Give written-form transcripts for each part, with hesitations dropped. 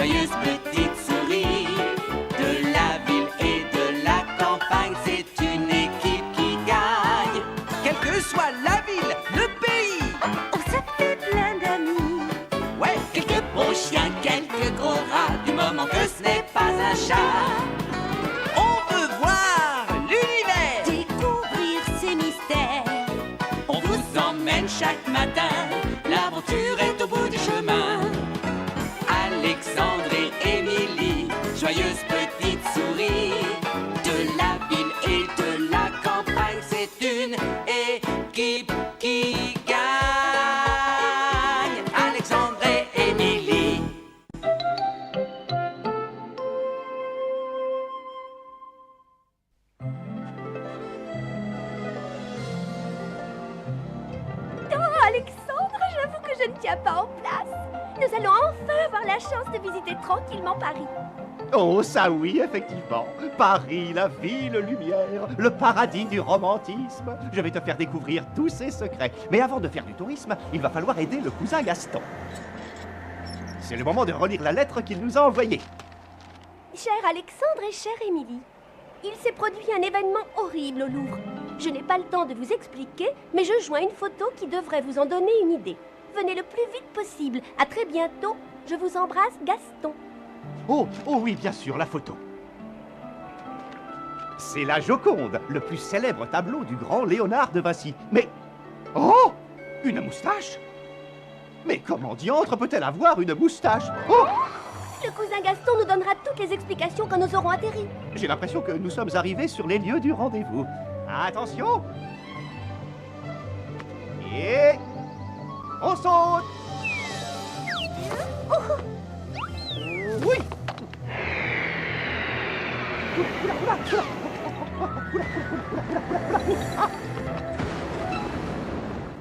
joyeuse petite souris. De la ville et de la campagne, c'est une équipe qui gagne. Quelle que soit la ville, le pays. Oh, ça fait plein d'amis. Ouais, quelques bons chiens, quelques gros rats, du moment que ce n'est pas un chat. On veut voir l'univers, Découvrir ces mystères. on vous emmène chaque matin. L'aventure est au bout du chemin. Alexandre et Émilie, joyeuses petites souris. De la ville et de la campagne, c'est une équipe qui gagne. Alexandre et Émilie. Oh, Alexandre, j'avoue que je ne tiens pas en place. Nous allons enfin avoir la chance de visiter tranquillement Paris. Oh, ça oui, effectivement. Paris, la ville lumière, le paradis du romantisme. Je vais te faire découvrir tous ses secrets. Mais avant de faire du tourisme, il va falloir aider le cousin Gaston. C'est le moment de relire la lettre qu'il nous a envoyée. Cher Alexandre et chère Émilie, il s'est produit un événement horrible au Louvre. Je n'ai pas le temps de vous expliquer, mais je joins une photo qui devrait vous en donner une idée. Venez le plus vite possible. À très bientôt. Je vous embrasse, Gaston. Oh, oh oui, bien sûr, la photo. C'est la Joconde, le plus célèbre tableau du grand Léonard de Vinci. Mais... Oh! Une moustache? Mais comment diantre peut-elle avoir une moustache? Oh! Le cousin Gaston nous donnera toutes les explications quand nous aurons atterri. J'ai l'impression que nous sommes arrivés sur les lieux du rendez-vous. Attention! Et... on saute! Oui!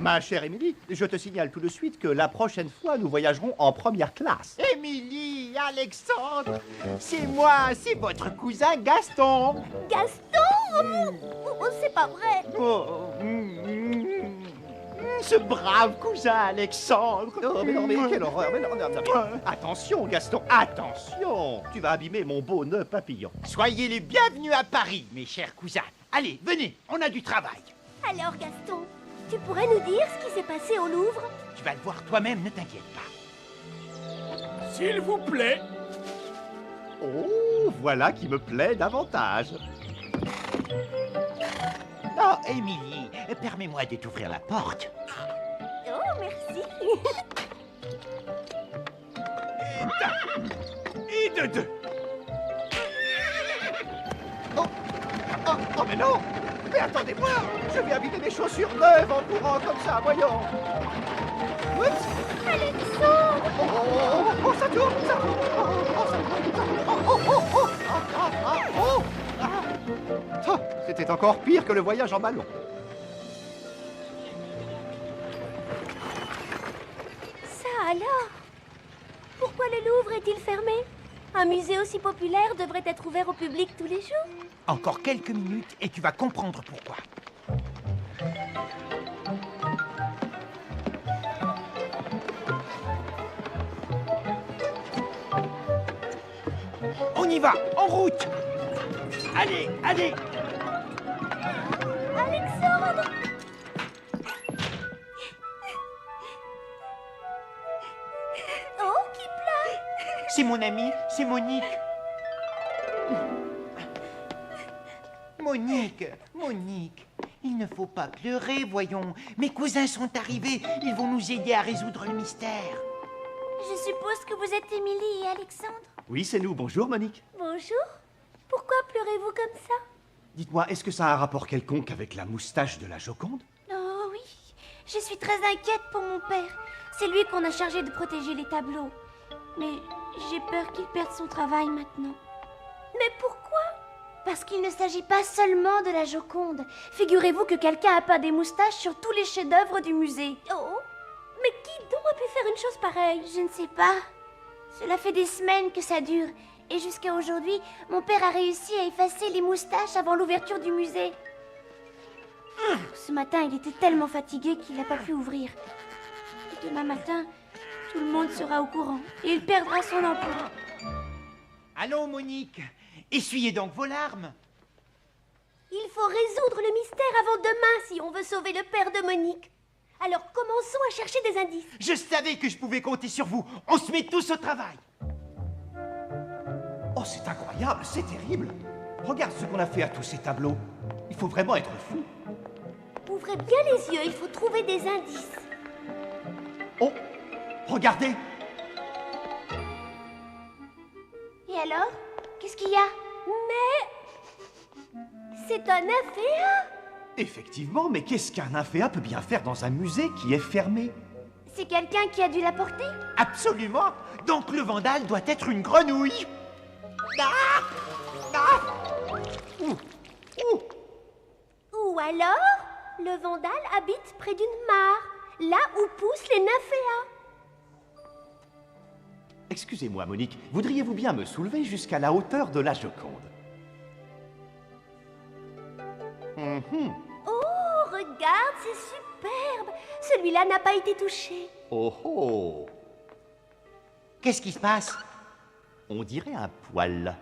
Ma chère Émilie, je te signale tout de suite que la prochaine fois, nous voyagerons en première classe. Émilie, Alexandre, c'est moi, c'est votre cousin Gaston. Gaston? Oh, c'est pas vrai. Ce brave cousin Alexandre. Oh, mais non, mais quelle horreur! Mais non, non, non, mais... Attention, Gaston, attention! Tu vas abîmer mon beau nœud papillon. Soyez les bienvenus à Paris, mes chers cousins. Allez, venez, on a du travail. Alors, Gaston, tu pourrais nous dire ce qui s'est passé au Louvre? Tu vas le voir toi-même, ne t'inquiète pas. S'il vous plaît. Oh, voilà qui me plaît davantage. Oh, Émilie, permets-moi de t'ouvrir la porte. Oh, merci. Et de deux. Oh, oh, mais non! Mais attendez-moi! Je vais abîmer mes chaussures neuves en courant comme ça, voyons! Oups! Alexandre! Oh, oh, oh, oh, ça tourne, ça tourne! Oh, ça tourne! Oh, oh, oh, oh! Ah, ah, ah, oh! Ah. Oh, c'était encore pire que le voyage en ballon. Ça alors? Pourquoi le Louvre est-il fermé? Un musée aussi populaire devrait être ouvert au public tous les jours. Encore quelques minutes et tu vas comprendre pourquoi. On y va, en route. Allez, allez. Alexandre! Oh, qui pleure? C'est mon ami, c'est Monique. Monique, il ne faut pas pleurer, voyons. Mes cousins sont arrivés, ils vont nous aider à résoudre le mystère. Je suppose que vous êtes Émilie et Alexandre. Oui, c'est nous. Bonjour, Monique. Bonjour. Pourquoi pleurez-vous comme ça? Dites-moi, est-ce que ça a un rapport quelconque avec la moustache de la Joconde? Oh oui, je suis très inquiète pour mon père. C'est lui qu'on a chargé de protéger les tableaux. Mais j'ai peur qu'il perde son travail maintenant. Mais pourquoi? Parce qu'il ne s'agit pas seulement de la Joconde. Figurez-vous que quelqu'un a peint des moustaches sur tous les chefs-d'œuvre du musée. Oh, mais qui donc a pu faire une chose pareille? Je ne sais pas. Cela fait des semaines que ça dure. Et jusqu'à aujourd'hui, mon père a réussi à effacer les moustaches avant l'ouverture du musée. Ce matin, il était tellement fatigué qu'il n'a pas pu ouvrir. Et demain matin, Tout le monde sera au courant et il perdra son emploi. Allons, Monique, essuyez donc vos larmes. Il faut résoudre le mystère avant demain si on veut sauver le père de Monique. Alors commençons à chercher des indices. Je savais que je pouvais compter sur vous. On se met tous au travail. Oh, c'est incroyable, c'est terrible. Regarde ce qu'on a fait à tous ces tableaux. Il faut vraiment être fou. Ouvrez bien les yeux, il faut trouver des indices. Oh, regardez. Et alors? Qu'est-ce qu'il y a? Mais c'est un inféa. Effectivement, mais qu'est-ce qu'un inféa peut bien faire dans un musée qui est fermé? C'est quelqu'un qui a dû la porter? Absolument. Donc le vandale doit être une grenouille. Ou alors, le vandale habite près d'une mare, là où poussent les nymphéas. Excusez-moi, Monique, voudriez-vous bien me soulever jusqu'à la hauteur de la Joconde? Oh, regarde, c'est superbe. Celui-là n'a pas été touché. Oh oh! Qu'est-ce qui se passe? On dirait un poil.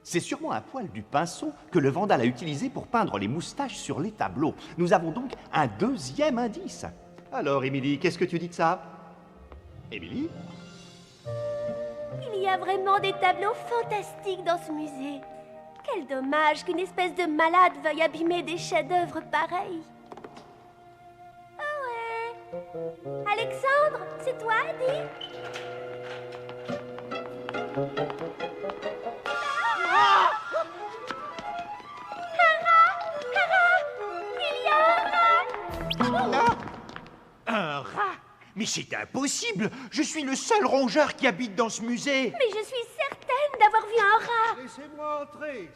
C'est sûrement un poil du pinceau que le vandale a utilisé pour peindre les moustaches sur les tableaux. Nous avons donc un deuxième indice. Alors, Émilie, qu'est-ce que tu dis de ça? Émilie? Il y a vraiment des tableaux fantastiques dans ce musée. Quel dommage qu'une espèce de malade veuille abîmer des chefs-d'œuvre pareils. Ah ouais. Alexandre, c'est toi, dis? Un rat? Mais c'est impossible. Je suis le seul rongeur qui habite dans ce musée. Mais je suis certaine d'avoir vu un rat. Laissez-moi entrer.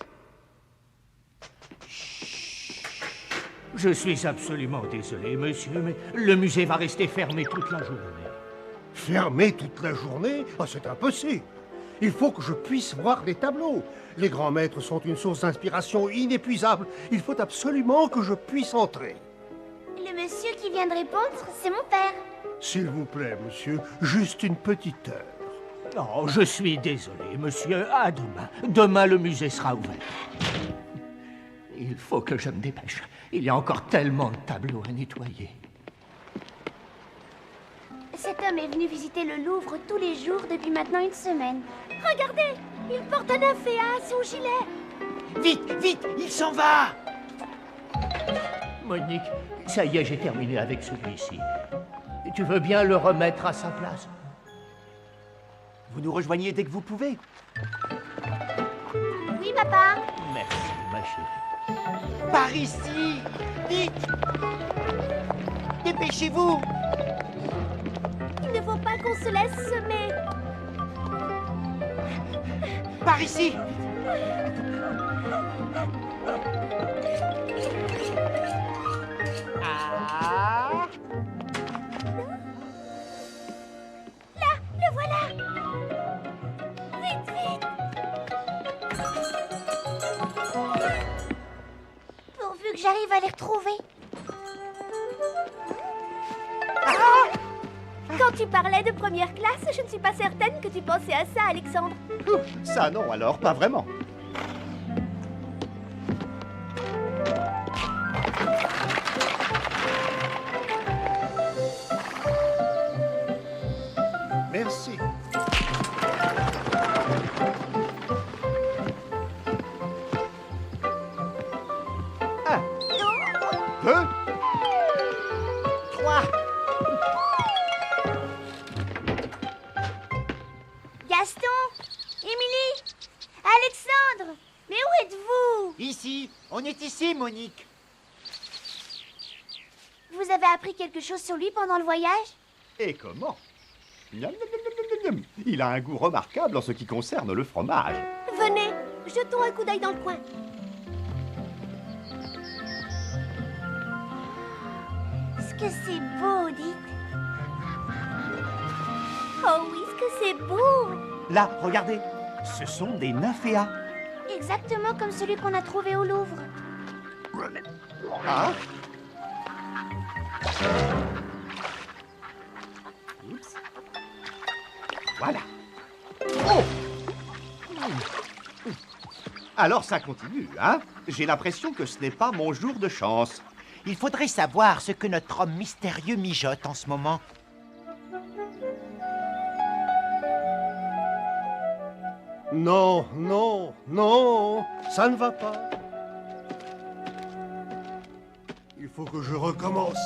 Je suis absolument désolé, monsieur, mais le musée va rester fermé toute la journée. Fermé toute la journée? Ah, c'est impossible. Il faut que je puisse voir des tableaux. Les grands maîtres sont une source d'inspiration inépuisable. Il faut absolument que je puisse entrer. Le monsieur qui vient de répondre, c'est mon père. S'il vous plaît, monsieur, juste une petite heure. Non, je suis désolé, monsieur. À demain. Demain, le musée sera ouvert. Il faut que je me dépêche. Il y a encore tellement de tableaux à nettoyer. Cet homme est venu visiter le Louvre tous les jours depuis maintenant une semaine. Regardez, il porte un inféa à son gilet. Vite, vite, il s'en va. Monique, ça y est, j'ai terminé avec celui-ci. Tu veux bien le remettre à sa place? Vous nous rejoignez dès que vous pouvez. Oui, papa. Merci, ma chérie. Par ici. Vite. Dépêchez-vous. Il ne faut pas qu'on se laisse semer. Par ici. Ah. Là, le voilà. Vite, vite. Pourvu que j'arrive à les retrouver. Quand tu parlais de première classe, je ne suis pas certaine que tu pensais à ça, Alexandre. Ça non, alors, pas vraiment. Merci. Un, deux, trois. Gaston, Émilie, Alexandre, mais où êtes-vous? Ici. On est ici, Monique. Vous avez appris quelque chose sur lui pendant le voyage? Et comment? Miam, miam, miam, miam, miam. Il a un goût remarquable en ce qui concerne le fromage. Venez, jetons un coup d'œil dans le coin. Est-ce que c'est beau, dites? Oh oui, ce que c'est beau. Là, regardez, ce sont des nymphéas. Exactement comme celui qu'on a trouvé au Louvre. Ah. Oups. Voilà. Oh! Alors ça continue, hein? J'ai l'impression que ce n'est pas mon jour de chance. Il faudrait savoir ce que notre homme mystérieux mijote en ce moment. Non, non, non, ça ne va pas. Il faut que je recommence.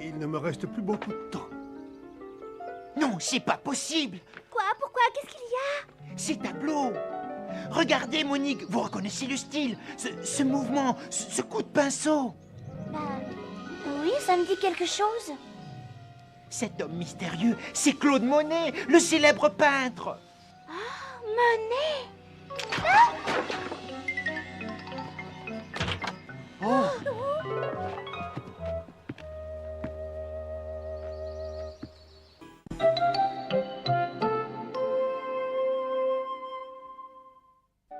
Il ne me reste plus beaucoup de temps. Non, c'est pas possible. Quoi? Pourquoi? Qu'est-ce qu'il y a? Ces tableaux. Regardez, Monique, vous reconnaissez le style, ce mouvement, ce coup de pinceau. Bah, oui, ça me dit quelque chose. Cet homme mystérieux, c'est Claude Monet, le célèbre peintre. Monet!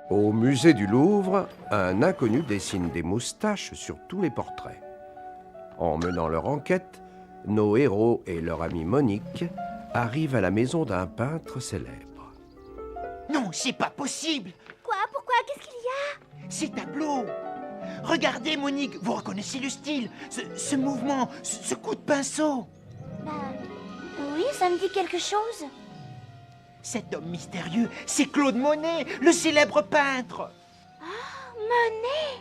Au musée du Louvre, un inconnu dessine des moustaches sur tous les portraits. En menant leur enquête, nos héros et leur amie Monique arrivent à la maison d'un peintre célèbre. Non, c'est pas possible. Quoi? Pourquoi? Qu'est-ce qu'il y a? Ces tableaux. Regardez, Monique, vous reconnaissez le style, ce mouvement, ce coup de pinceau. Bah, oui, ça me dit quelque chose. Cet homme mystérieux, c'est Claude Monet, le célèbre peintre. Monet!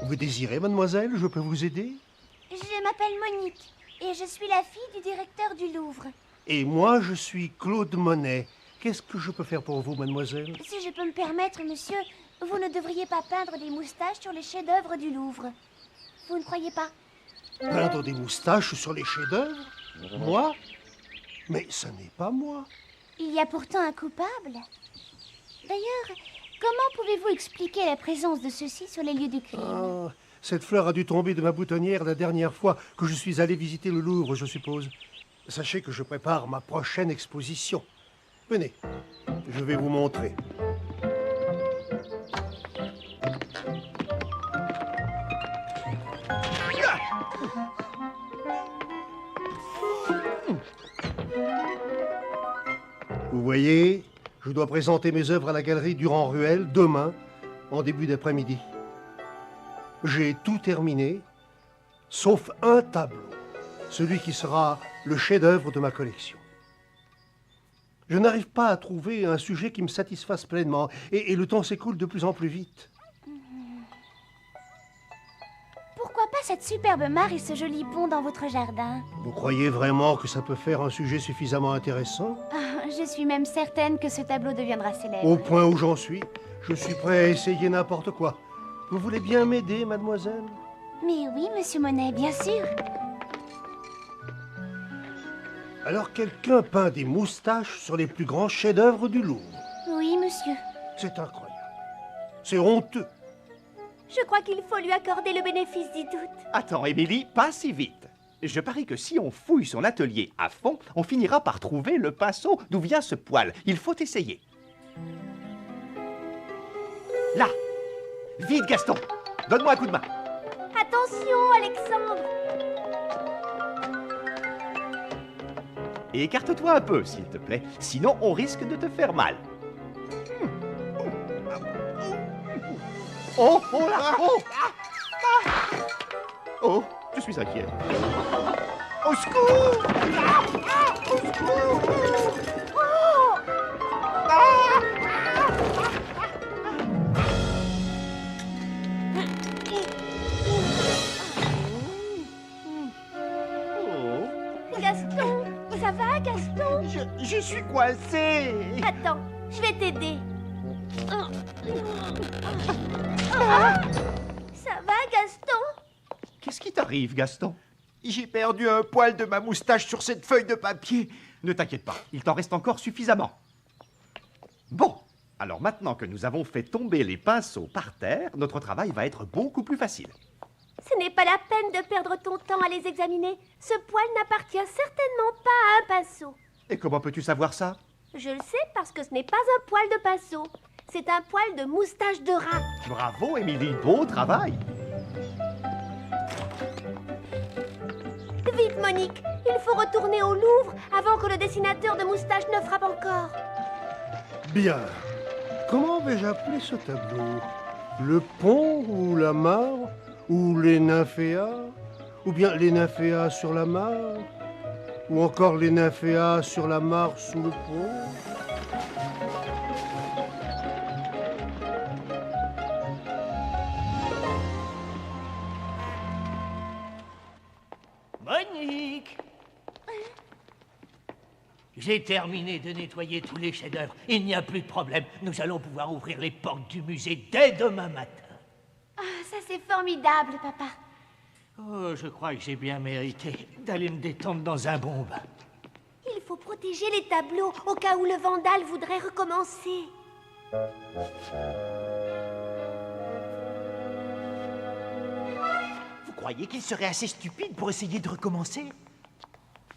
Vous désirez, mademoiselle? Je peux vous aider? Je m'appelle Monique et je suis la fille du directeur du Louvre. Et moi, je suis Claude Monet. Qu'est-ce que je peux faire pour vous, mademoiselle? Si je peux me permettre, monsieur, vous ne devriez pas peindre des moustaches sur les chefs-d'œuvre du Louvre. Vous ne croyez pas? Peindre des moustaches sur les chefs-d'œuvre? Moi? Mais ce n'est pas moi. Il y a pourtant un coupable. D'ailleurs, comment pouvez-vous expliquer la présence de ceux-ci sur les lieux du crime? Ah, cette fleur a dû tomber de ma boutonnière la dernière fois que je suis allé visiter le Louvre, je suppose. Sachez que je prépare ma prochaine exposition. Venez, je vais vous montrer. Vous voyez, je dois présenter mes œuvres à la galerie Durand-Ruel demain, en début d'après-midi. J'ai tout terminé, sauf un tableau, celui qui sera le chef-d'œuvre de ma collection. Je n'arrive pas à trouver un sujet qui me satisfasse pleinement, et le temps s'écoule de plus en plus vite. Pourquoi pas cette superbe mare et ce joli pont dans votre jardin? Vous croyez vraiment que ça peut faire un sujet suffisamment intéressant? Ah, je suis même certaine que ce tableau deviendra célèbre. Au point où j'en suis, je suis prêt à essayer n'importe quoi. Vous voulez bien m'aider, mademoiselle? Mais oui, monsieur Monet, bien sûr. Alors quelqu'un peint des moustaches sur les plus grands chefs-d'œuvre du Louvre. Oui, monsieur. C'est incroyable. C'est honteux. Je crois qu'il faut lui accorder le bénéfice du doute. Attends, Émilie, pas si vite. Je parie que si on fouille son atelier à fond, on finira par trouver le pinceau d'où vient ce poil. Il faut essayer. Là. Vite, Gaston. Donne-moi un coup de main. Attention, Alexandre. Et écarte-toi un peu, s'il te plaît. Sinon, on risque de te faire mal. Oh, oh là, oh! Oh, je suis inquiet. Au secours! Au secours! Gaston, ça va, Gaston? Je suis coincé! Attends, je vais t'aider. Ça va, Gaston? Qu'est-ce qui t'arrive, Gaston? J'ai perdu un poil de ma moustache sur cette feuille de papier. Ne t'inquiète pas, il t'en reste encore suffisamment. Bon, alors maintenant que nous avons fait tomber les pinceaux par terre, notre travail va être beaucoup plus facile. Ce n'est pas la peine de perdre ton temps à les examiner. Ce poil n'appartient certainement pas à un pinceau. Et comment peux-tu savoir ça? Je le sais parce que ce n'est pas un poil de pinceau. C'est un poil de moustache de rat. Bravo, Émilie, beau travail. Vite, Monique, il faut retourner au Louvre avant que le dessinateur de moustache ne frappe encore. Bien. Comment vais-je appeler ce tableau? Le pont ou la mare? Ou les nymphéas? Ou bien les nymphéas sur la mare? Ou encore les nymphéas sur la mare sous le pont? Monique! J'ai terminé de nettoyer tous les chefs-d'œuvre. Il n'y a plus de problème. Nous allons pouvoir ouvrir les portes du musée dès demain matin. Ah, ça c'est formidable, papa. Oh, je crois que j'ai bien mérité d'aller me détendre dans un bon bain. Il faut protéger les tableaux au cas où le vandale voudrait recommencer. Vous croyez qu'il serait assez stupide pour essayer de recommencer?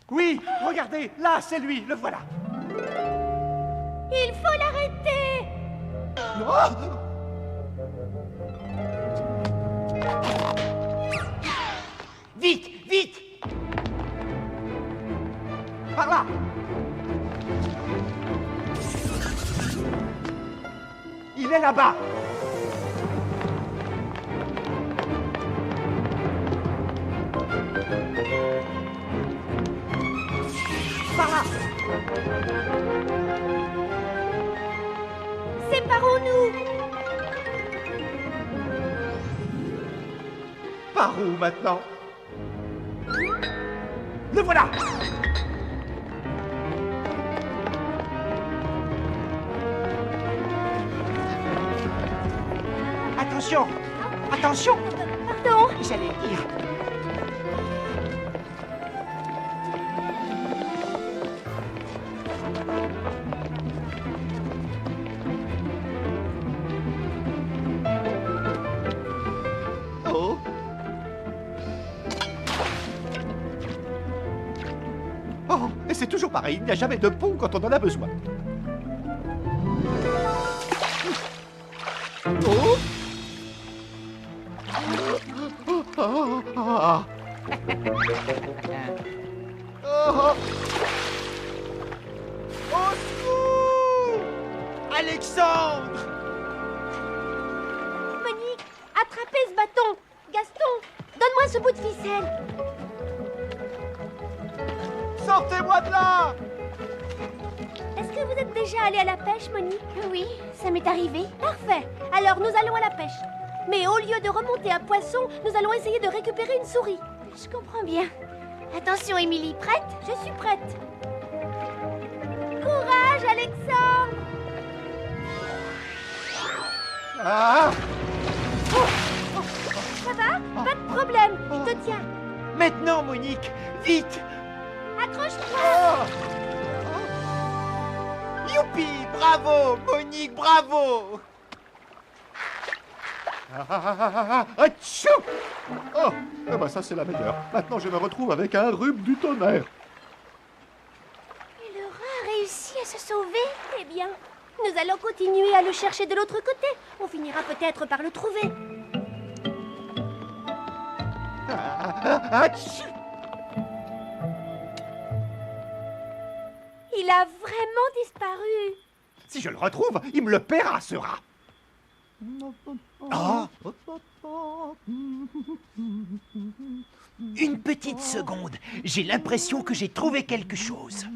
Oui, regardez, là, c'est lui, le voilà. Il faut l'arrêter! Oh! Vite, vite! Par là. Il est là-bas. Par là. Séparons-nous! Par où maintenant? Le voilà. Attention! Attention! Pardon? J'allais dire. Oh. Oh, et c'est toujours pareil, il n'y a jamais de pont quand on en a besoin. Oh. Oh, oh. Oh. Au secours! Alexandre! Monique, attrapez ce bâton! Gaston, donne-moi ce bout de ficelle! Sortez-moi de là! Est-ce que vous êtes déjà allé à la pêche, Monique? Oui, ça m'est arrivé. Parfait! Alors nous allons à la pêche. Mais au lieu de remonter à poisson, nous allons essayer de récupérer une souris. Je comprends bien. Attention, Émilie, prête? Je suis prête. Courage, Alexandre! Ah! Ça va? Pas de problème, je te tiens. Maintenant, Monique! Vite! Accroche-toi! Youpi! Bravo! Monique, bravo! Atchou! Oh, eh ben ça c'est la meilleure. Maintenant je me retrouve avec un rhume du tonnerre. Et le rat a réussi à se sauver. Eh bien, nous allons continuer à le chercher de l'autre côté. On finira peut-être par le trouver. Atchou! Il a vraiment disparu. Si je le retrouve, il me le paiera ce rat. Oh! Une petite seconde. J'ai l'impression que j'ai trouvé quelque chose.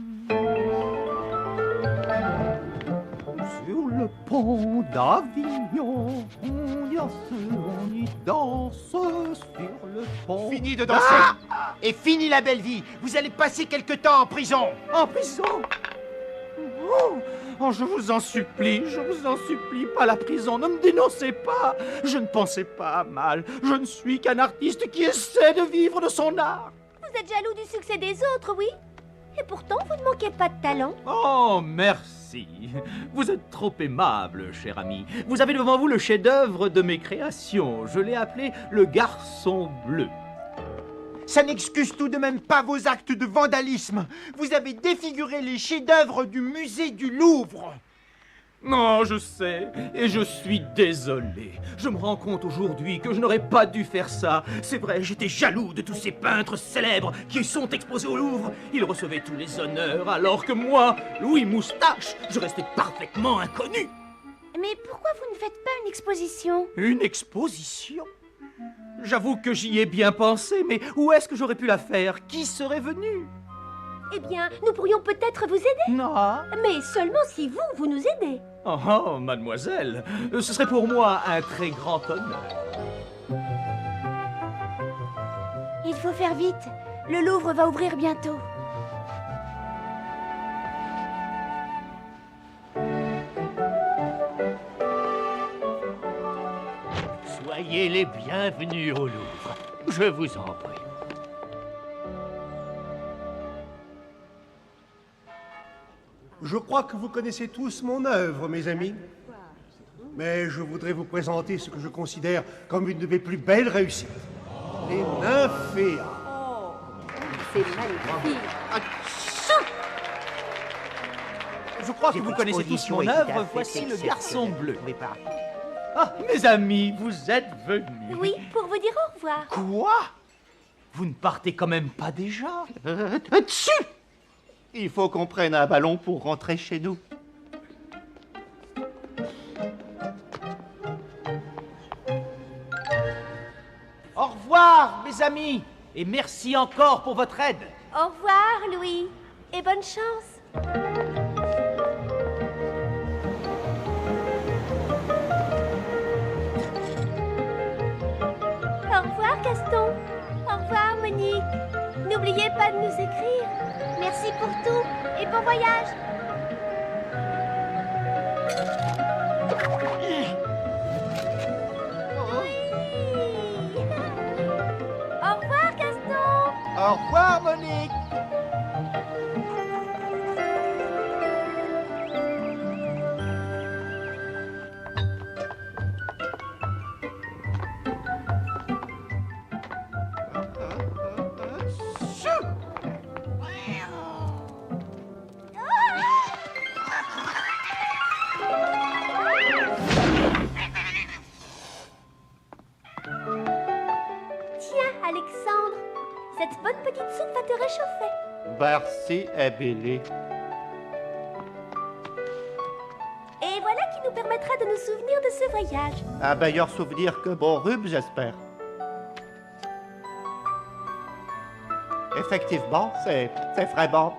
Sur le pont d'Avignon, on y danse sur le pont. Fini de danser! Et fini la belle vie! Vous allez passer quelque temps en prison! En prison? Oh, je vous en supplie, pas la prison, ne me dénoncez pas. Je ne pensais pas à mal, je ne suis qu'un artiste qui essaie de vivre de son art. Vous êtes jaloux du succès des autres, oui? Et pourtant, vous ne manquez pas de talent. Oh, merci. Vous êtes trop aimable, cher ami. Vous avez devant vous le chef-d'œuvre de mes créations. Je l'ai appelé le garçon bleu. Ça n'excuse tout de même pas vos actes de vandalisme. Vous avez défiguré les chefs-d'œuvre du musée du Louvre. Non, je sais, et je suis désolé. Je me rends compte aujourd'hui que je n'aurais pas dû faire ça. C'est vrai, j'étais jaloux de tous ces peintres célèbres qui sont exposés au Louvre. Ils recevaient tous les honneurs, alors que moi, Louis Moustache, je restais parfaitement inconnu. Mais pourquoi vous ne faites pas une exposition? Une exposition? J'avoue que j'y ai bien pensé, mais où est-ce que j'aurais pu la faire? Qui serait venu? Eh bien, nous pourrions peut-être vous aider. Non. Mais seulement si vous nous aidez. Oh, oh, mademoiselle, ce serait pour moi un très grand honneur. Il faut faire vite. Le Louvre va ouvrir bientôt. Soyez les bienvenus au Louvre. Je vous en prie. Je crois que vous connaissez tous mon œuvre, mes amis. Mais je voudrais vous présenter ce que je considère comme une de mes plus belles réussites. Les Nymphéas. C'est magnifique. Je crois que vous connaissez tous mon œuvre. Voici le garçon bleu. Ah, mes amis, vous êtes venus. Oui, pour vous dire au revoir. Quoi? Vous ne partez quand même pas déjà? Dessus! Il faut qu'on prenne un ballon pour rentrer chez nous. Au revoir, mes amis, et merci encore pour votre aide. Au revoir, Louis. Et bonne chance. Au revoir, Gaston. Au revoir, Monique. N'oubliez pas de nous écrire. Merci pour tout et bon voyage. Au revoir, Gaston. Au revoir, Monique. Tiens, Alexandre. Cette bonne petite soupe va te réchauffer. Merci, Émilie. Et voilà qui nous permettra de nous souvenir de ce voyage. Un meilleur souvenir que mon rhume, j'espère. Effectivement, c'est vraiment